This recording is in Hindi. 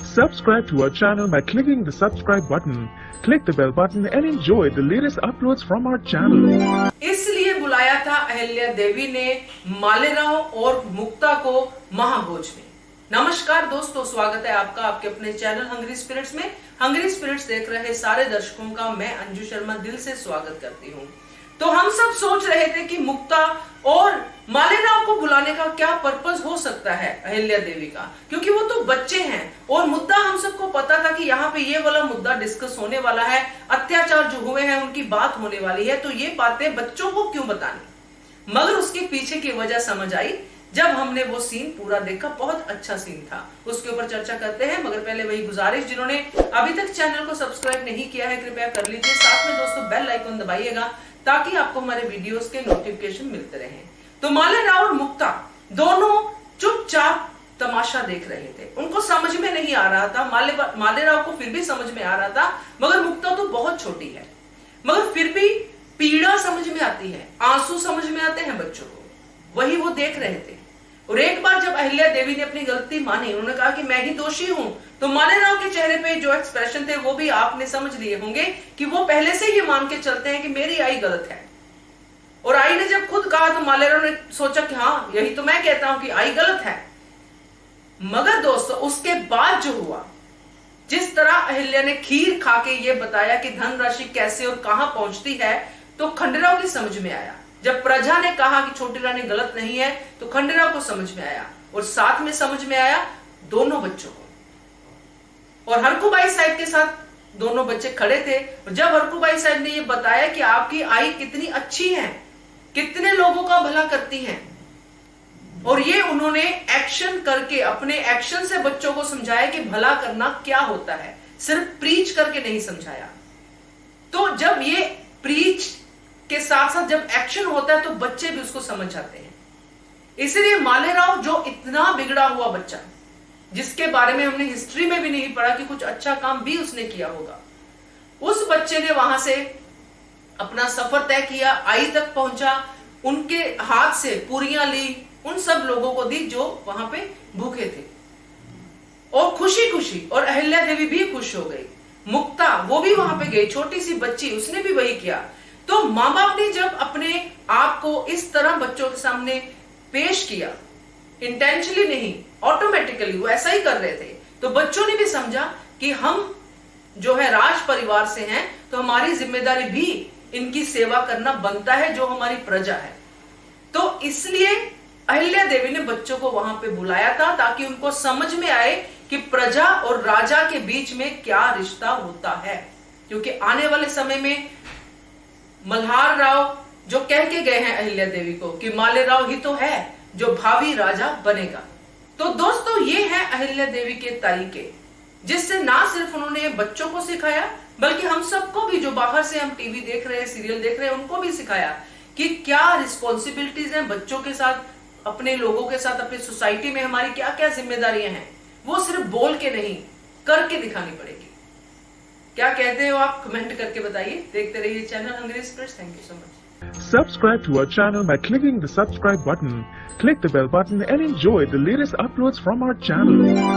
Subscribe to our channel by clicking the subscribe button. Click the bell button and enjoy the latest uploads from our channel. इसलिए बुलाया था अहिल्या देवी ने मालेराव और मुक्ता को महाभोज में। नमस्कार दोस्तों, स्वागत है आपका आपके अपने चैनल हंग्री स्पिरिट्स में। हंग्री स्पिरिट्स देख रहे सारे दर्शकों का मैं अंजू शर्मा दिल से स्वागत करती हूँ। तो हम सब सोच रहे थे कि मुक्ता और मालेराव को बुलाने का क्या पर्पस हो सकता है अहिल्या देवी का, क्योंकि वो तो बच्चे हैं और मुद्दा हम सबको पता था कि यहाँ पे ये वाला मुद्दा डिस्कस होने वाला है, अत्याचार जो हुए हैं उनकी बात होने वाली है, तो ये बातें बच्चों को क्यों बतानी। मगर उसके पीछे की वजह समझ आई जब हमने वो सीन पूरा देखा। बहुत अच्छा सीन था, उसके ऊपर चर्चा करते हैं। मगर पहले वही गुजारिश, जिन्होंने अभी तक चैनल को सब्सक्राइब नहीं किया है कृपया कर लीजिए, साथ में दोस्तों बेल आइकन दबाइएगा ताकि आपको हमारे वीडियोस के नोटिफिकेशन मिलते रहें। तो मालेराव और मुक्ता दोनों चुपचाप तमाशा देख रहे थे, उनको समझ में नहीं आ रहा था। मालेराव को फिर भी समझ में आ रहा था, मगर मुक्ता तो बहुत छोटी है, मगर फिर भी पीड़ा समझ में आती है, आंसू समझ में आते हैं बच्चों को, वही वो देख रहे थे। और एक बार जब अहिल्या देवी ने अपनी गलती मानी, उन्होंने कहा कि मैं ही दोषी हूं, तो मालेराव के चेहरे पे जो एक्सप्रेशन थे वो भी आपने समझ लिए होंगे कि वो पहले से ये मान के चलते हैं कि मेरी आई गलत है। और आई ने जब खुद कहा तो मालेराव ने सोचा कि हाँ यही तो मैं कहता हूं कि आई गलत है। मगर दोस्तों उसके बाद जो हुआ, जिस तरह अहिल्या ने खीर खा के ये बताया कि धनराशि कैसे और कहां पहुंचती है, तो खंडेराव की समझ में आया। जब प्रजा ने कहा कि छोटी रानी गलत नहीं है तो खंडेराव को समझ में आया, और साथ में समझ में आया दोनों बच्चों को। और हरकूबाई साहब के साथ दोनों बच्चे खड़े थे, और जब हरकूबाई साहब ने ये बताया कि आपकी आई कितनी अच्छी है, कितने लोगों का भला करती हैं, और ये उन्होंने एक्शन करके अपने एक्शन से बच्चों को समझाया कि भला करना क्या होता है, सिर्फ प्रीच करके नहीं समझाया। तो जब ये प्रीच के साथ साथ जब एक्शन होता है तो बच्चे भी उसको समझ जाते हैं। इसलिए मालेराव जो इतना बिगड़ा हुआ बच्चा, जिसके बारे में हमने हिस्ट्री में भी नहीं पढ़ा कि कुछ अच्छा काम भी उसने किया होगा, उस बच्चे ने वहां से अपना सफर तय किया, आई तक पहुंचा, उनके हाथ से पूरियां ली, उन सब लोगों को दी जो वहां पे भूखे थे, और खुशी खुशी, और अहिल्या देवी भी खुश हो गई। मुक्ता वो भी वहां पे गई, छोटी सी बच्ची, उसने भी वही किया। तो माँ बाप ने जब अपने आप को इस तरह बच्चों के सामने पेश किया, इंटेंशनली नहीं, ऑटोमेटिकली वो ऐसा ही कर रहे थे, तो बच्चों ने भी समझा कि हम जो है राज परिवार से हैं, तो हमारी जिम्मेदारी भी इनकी सेवा करना बनता है, जो हमारी प्रजा है। तो इसलिए अहिल्या देवी ने बच्चों को वहां पे बुलाया था ताकि उनको समझ में आए कि प्रजा और राजा के बीच में क्या रिश्ता होता है, क्योंकि आने वाले समय में मल्हार राव जो कह के गए हैं अहिल्या देवी को कि मालेराव ही तो है जो भावी राजा बनेगा। तो दोस्तों ये है अहिल्या देवी के तरीके, जिससे ना सिर्फ उन्होंने बच्चों को सिखाया बल्कि हम सबको भी, जो बाहर से हम टीवी देख रहे हैं, सीरियल देख रहे हैं, उनको भी सिखाया कि क्या रिस्पॉन्सिबिलिटीज हैं बच्चों के साथ, अपने लोगों के साथ, अपनी सोसाइटी में हमारी क्या क्या जिम्मेदारियां हैं। वो सिर्फ बोल के नहीं, करके दिखानी पड़ेगी। क्या कहते हो आप, कमेंट करके बताइए। देखते रहिए channel hungry spirits. Thank you so much. Subscribe to our channel by clicking the subscribe button. Click the bell button and enjoy the latest uploads from our channel.